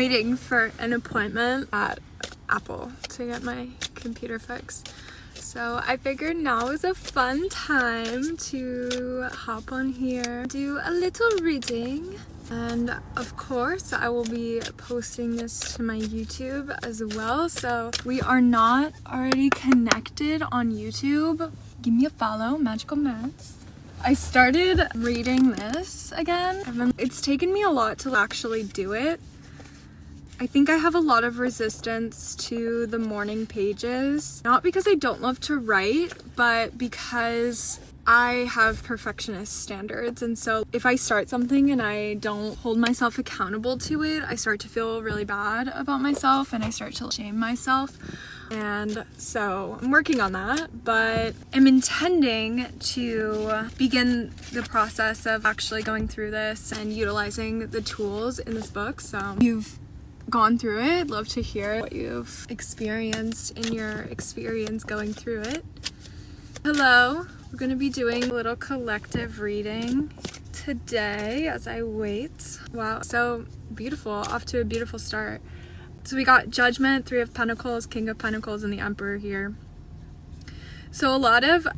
waiting for an appointment at Apple to get my computer fixed. So I figured now is a fun time to hop on here, do a little reading. And of course, I will be posting this to my YouTube as well. So we are not already connected on YouTube. Give me a follow, Magical Mads. I started reading this again. It's taken me a lot to actually do it. I think I have a lot of resistance to the morning pages. Not because I don't love to write, but because I have perfectionist standards. And so if I start something and I don't hold myself accountable to it, I start to feel really bad about myself and I start to shame myself. And so I'm working on that, but I'm intending to begin the process of actually going through this and utilizing the tools in this book. So you've gone through it, love to hear what you've experienced in your experience going through it. Hello, we're going to be doing a little collective reading today as I wait. Wow, so beautiful, off to a beautiful start. So we got Judgment, Three of Pentacles, King of Pentacles, and the Emperor here. So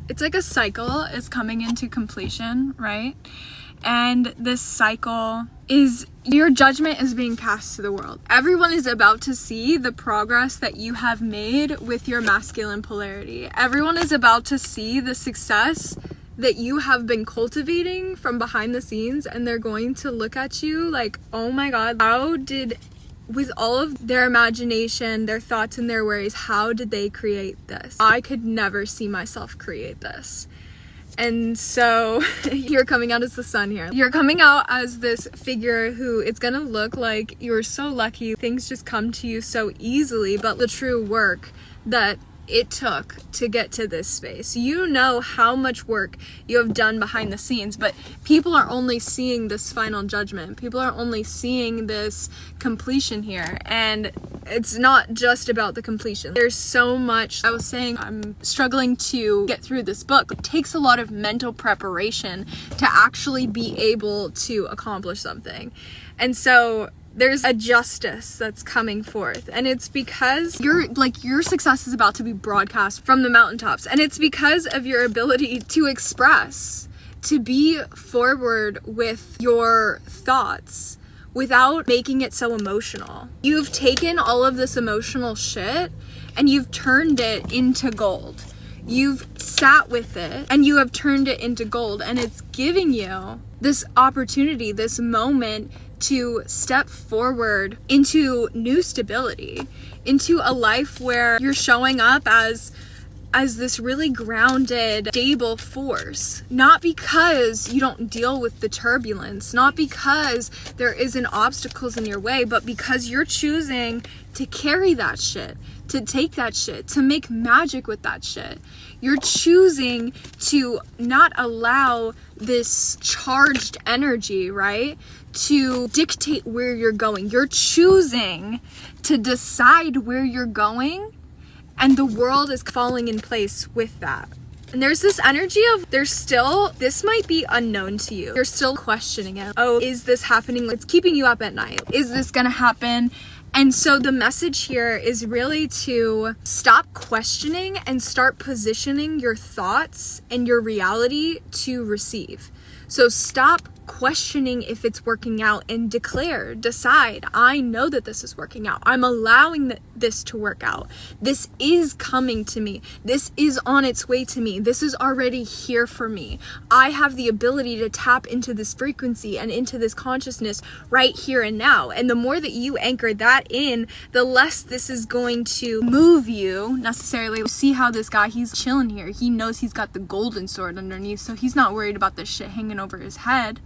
it's like a cycle is coming into completion, right? And this cycle is, your judgment is being cast to the world. Everyone is about to see the progress that you have made with your masculine polarity. Everyone is about to see the success that you have been cultivating from behind the scenes, and they're going to look at you like, oh my God, with all of their imagination, their thoughts and their worries, how did they create this? I could never see myself create this. And so you're coming out as the sun here. You're coming out as this figure who it's gonna look like you're so lucky. Things just come to you so easily, but the true work that it took to get to this space. You know how much work you have done behind the scenes, but people are only seeing this final judgment. People are only seeing this completion here, and it's not just about the completion. There's so much. I was saying I'm struggling to get through this book. It takes a lot of mental preparation to actually be able to accomplish something. And so there's a justice that's coming forth, and it's because your success is about to be broadcast from the mountaintops, and it's because of your ability to express, to be forward with your thoughts without making it so emotional. You've taken all of this emotional shit and you've turned it into gold. You've sat with it and you have turned it into gold, and it's giving you this opportunity, this moment to step forward into new stability, into a life where you're showing up as this really grounded, stable force. Not because you don't deal with the turbulence, not because there isn't obstacles in your way, but because you're choosing to carry that shit, to take that shit, to make magic with that shit. You're choosing to not allow this charged energy, right, to dictate where you're going. You're choosing to decide where you're going, and the world is falling in place with that. And there's this energy of this might be unknown to you. You're still questioning it. Oh, is this happening? It's keeping you up at night. Is this gonna happen? And so the message here is really to stop questioning and start positioning your thoughts and your reality to receive. So stop questioning if it's working out and decide, I know that this is working out. I'm allowing this to work out. This is coming to me. This is on its way to me. This is already here for me. I have the ability to tap into this frequency and into this consciousness right here and now. And the more that you anchor that in, the less this is going to move you necessarily. See how this guy, he's chilling here. He knows he's got the golden sword underneath, so he's not worried about this shit hanging over his head.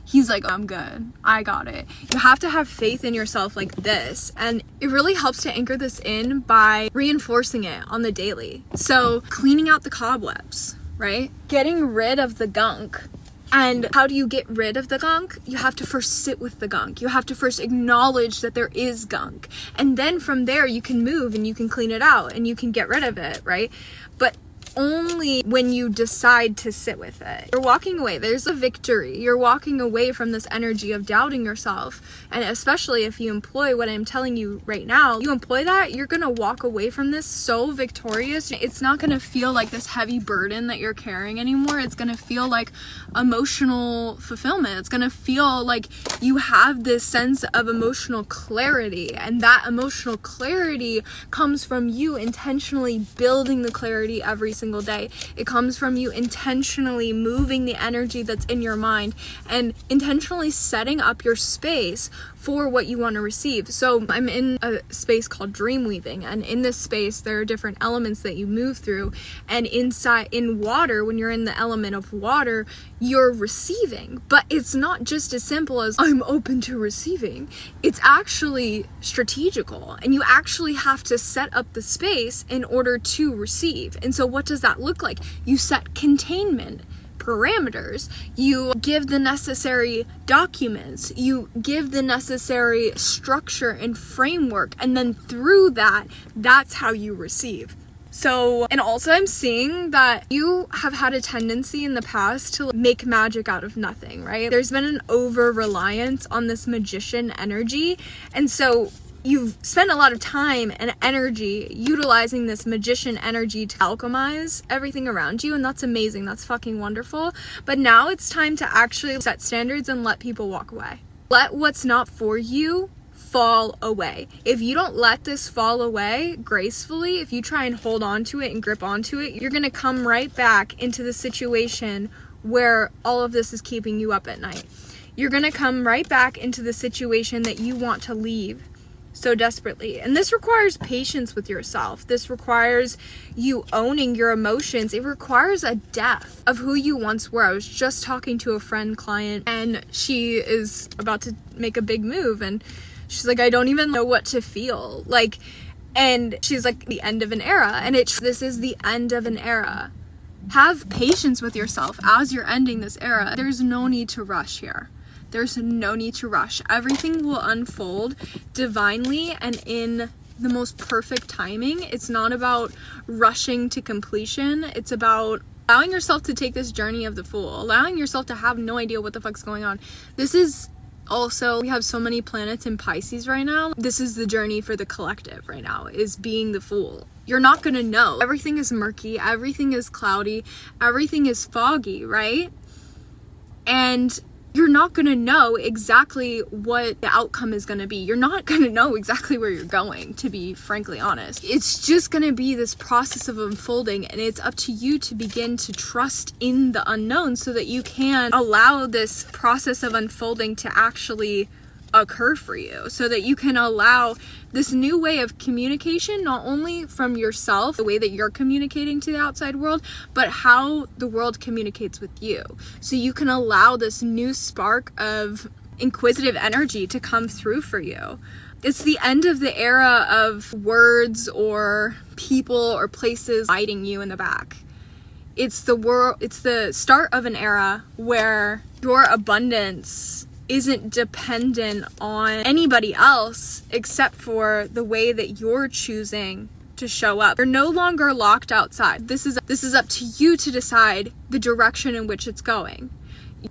He's like, I'm good. I got it. You have to have faith in yourself like this. And it really helps to anchor this in by reinforcing it on the daily. So cleaning out the cobwebs, right? Getting rid of the gunk. And how do you get rid of the gunk? You have to first sit with the gunk. You have to first acknowledge that there is gunk. And then from there you can move and you can clean it out and you can get rid of it, right? But only when you decide to sit with it. You're walking away. There's a victory. You're walking away from this energy of doubting yourself. And especially if you employ what I'm telling you right now, you employ that, you're going to walk away from this so victorious. It's not going to feel like this heavy burden that you're carrying anymore. It's going to feel like emotional fulfillment. It's going to feel like you have this sense of emotional clarity. And that emotional clarity comes from you intentionally building the clarity every single day. It comes from you intentionally moving the energy that's in your mind and intentionally setting up your space for what you want to receive. So I'm in a space called dream weaving, and in this space there are different elements that you move through, and inside in water, when you're in the element of water, you're receiving. But it's not just as simple as I'm open to receiving. It's actually strategical, and you actually have to set up the space in order to receive. And so what does that look like? You set containment parameters, you give the necessary documents, you give the necessary structure and framework, and then through that, that's how you receive. So, and also I'm seeing that you have had a tendency in the past to make magic out of nothing, right? There's been an over-reliance on this magician energy, and so you've spent a lot of time and energy utilizing this magician energy to alchemize everything around you, and that's amazing. That's fucking wonderful. But now it's time to actually set standards and let people walk away. Let what's not for you fall away. If you don't let this fall away gracefully, if you try and hold on to it and grip onto it, you're gonna come right back into the situation where all of this is keeping you up at night. You're gonna come right back into the situation that you want to leave so desperately. And this requires patience with yourself. This requires you owning your emotions. It requires a depth of who you once were. I was just talking to a client, and she is about to make a big move, and she's like, I don't even know what to feel. Like, and she's like, the end of an era. And this is the end of an era. Have patience with yourself as you're ending this era. There's no need to rush here. There's no need to rush. Everything will unfold divinely and in the most perfect timing. It's not about rushing to completion. It's about allowing yourself to take this journey of the Fool, allowing yourself to have no idea what the fuck's going on. This is also, we have so many planets in Pisces right now. This is the journey for the collective right now, is being the Fool. You're not gonna know. Everything is murky, everything is cloudy, everything is foggy, right? And you're not going to know exactly what the outcome is going to be. You're not going to know exactly where you're going, to be frankly honest. It's just going to be this process of unfolding, and it's up to you to begin to trust in the unknown so that you can allow this process of unfolding to actually occur for you, so that you can allow this new way of communication, not only from yourself, the way that you're communicating to the outside world, but how the world communicates with you. So you can allow this new spark of inquisitive energy to come through for you. It's the end of the era of words or people or places biting you in the back. It's the start of an era where your abundance isn't dependent on anybody else except for the way that you're choosing to show up. You're no longer locked outside. This is up to you to decide the direction in which it's going.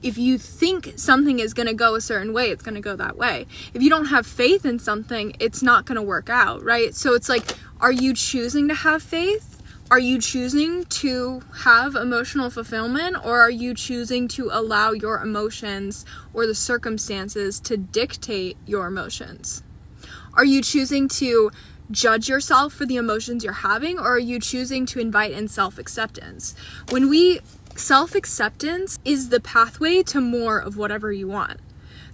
If you think something is going to go a certain way, it's going to go that way. If you don't have faith in something, it's not going to work out, right? So it's like, are you choosing to have faith? Are you choosing to have emotional fulfillment, or are you choosing to allow your emotions or the circumstances to dictate your emotions? Are you choosing to judge yourself for the emotions you're having, or are you choosing to invite in self-acceptance? Self-acceptance is the pathway to more of whatever you want.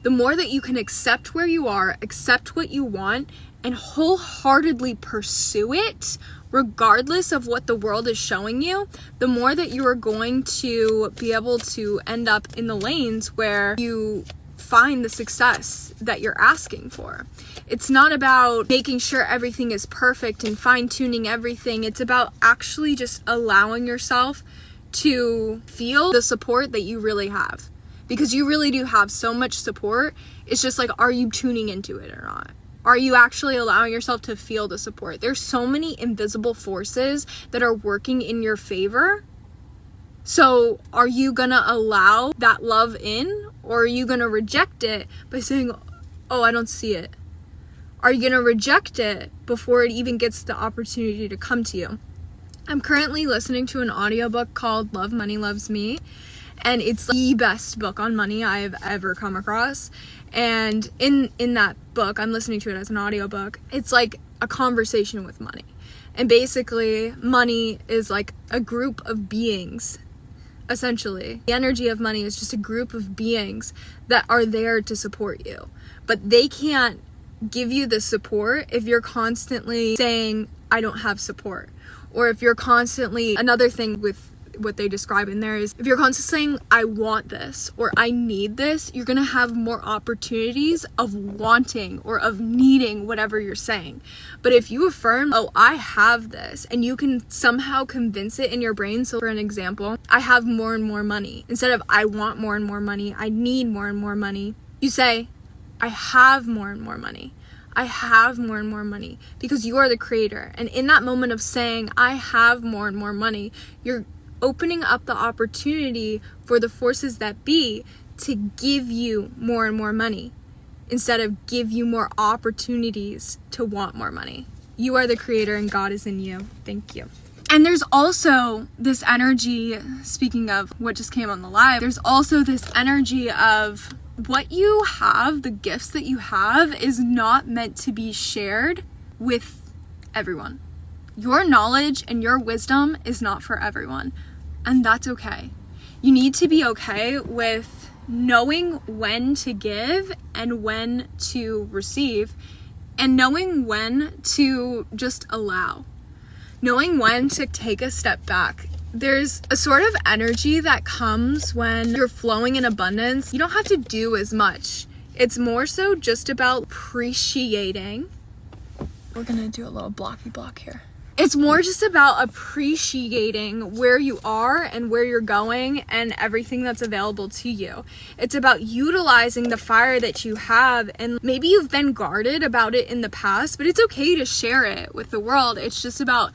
The more that you can accept where you are, accept what you want, and wholeheartedly pursue it, regardless of what the world is showing you, the more that you are going to be able to end up in the lanes where you find the success that you're asking for. It's not about making sure everything is perfect and fine-tuning everything. It's about actually just allowing yourself to feel the support that you really have. Because you really do have so much support. It's just like, are you tuning into it or not? Are you actually allowing yourself to feel the support? There's so many invisible forces that are working in your favor. So are you gonna allow that love in, or are you gonna reject it by saying, oh, I don't see it? Are you gonna reject it before it even gets the opportunity to come to you? I'm currently listening to an audiobook called Love, Money Loves Me, and it's the best book on money I've ever come across. And in that book, I'm listening to it as an audiobook, it's like a conversation with money. And basically, money is like a group of beings, essentially. The energy of money is just a group of beings that are there to support you. But they can't give you the support if you're constantly saying, I don't have support. Or if you're constantly, another thing with what they describe in there is, if you're constantly saying, I want this, or I need this, you're gonna have more opportunities of wanting or of needing whatever you're saying. But if you affirm, oh, I have this, and you can somehow convince it in your brain. So for an example, I have more and more money. Instead of I want more and more money, I need more and more money, you say, I have more and more money. I have more and more money, because you are the creator. And in that moment of saying, I have more and more money, you're opening up the opportunity for the forces that be to give you more and more money instead of give you more opportunities to want more money. You are the creator and God is in you. Thank you. And there's also this energy, speaking of what just came on the live, there's also this energy of what you have, the gifts that you have, is not meant to be shared with everyone. Your knowledge and your wisdom is not for everyone. And that's okay. You need to be okay with knowing when to give and when to receive, and knowing when to just allow. Knowing when to take a step back. There's a sort of energy that comes when you're flowing in abundance. You don't have to do as much. It's more so just about appreciating. We're gonna do a little blocky block here. It's more just about appreciating where you are and where you're going and everything that's available to you. It's about utilizing the fire that you have, and maybe you've been guarded about it in the past, but it's okay to share it with the world. It's just about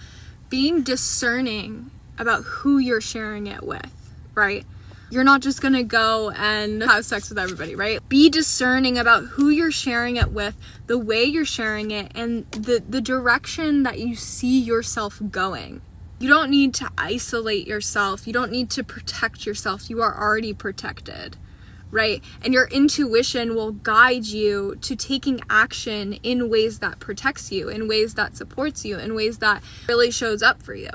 being discerning about who you're sharing it with, right? You're not just gonna go and have sex with everybody, right? Be discerning about who you're sharing it with, the way you're sharing it, and the direction that you see yourself going. You don't need to isolate yourself. You don't need to protect yourself. You are already protected, right? And your intuition will guide you to taking action in ways that protects you, in ways that supports you, in ways that really shows up for you.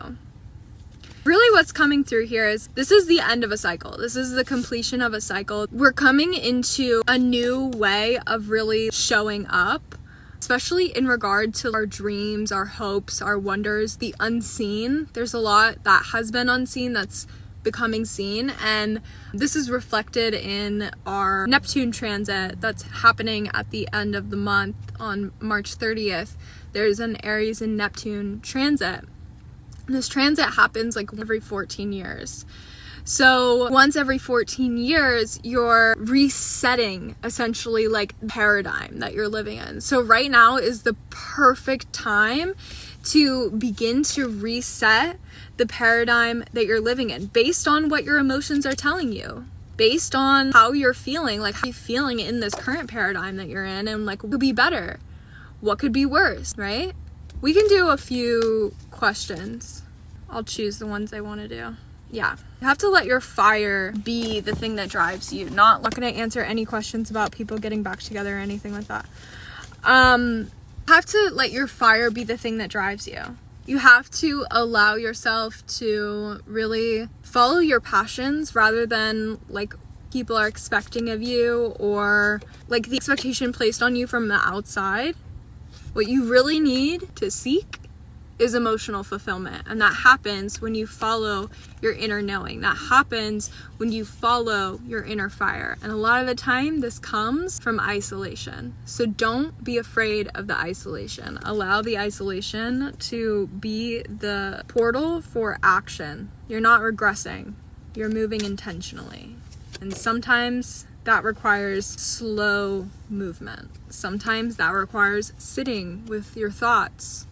Really what's coming through here is this is the end of a cycle. This is the completion of a cycle. We're coming into a new way of really showing up, especially in regard to our dreams, our hopes, our wonders, the unseen. There's a lot that has been unseen that's becoming seen, and this is reflected in our Neptune transit that's happening at the end of the month on March 30th. There's an Aries and Neptune transit. This transit happens like every 14 years. So once every 14 years, you're resetting essentially like paradigm that you're living in. So right now is the perfect time to begin to reset the paradigm that you're living in based on what your emotions are telling you, based on how you're feeling, like how you're feeling in this current paradigm that you're in, and like what could be better, what could be worse, right? We can do a few questions. I'll choose the ones I want to do. Yeah. You have to let your fire be the thing that drives you. Not going to answer any questions about people getting back together or anything like that. Have to let your fire be the thing that drives you. You have to allow yourself to really follow your passions rather than like people are expecting of you, or like the expectation placed on you from the outside. What you really need to seek is emotional fulfillment, and that happens when you follow your inner knowing. That happens when you follow your inner fire, and a lot of the time this comes from isolation. So don't be afraid of the isolation. Allow the isolation to be the portal for action. You're not regressing, you're moving intentionally, and sometimes that requires slow movement. Sometimes that requires sitting with your thoughts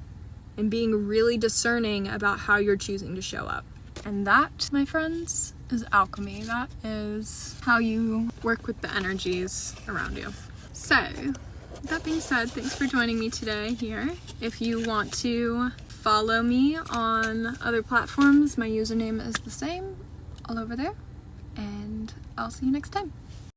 and being really discerning about how you're choosing to show up. And that, my friends, is alchemy. That is how you work with the energies around you. So, with that being said, thanks for joining me today here. If you want to follow me on other platforms, my username is the same all over there. And I'll see you next time.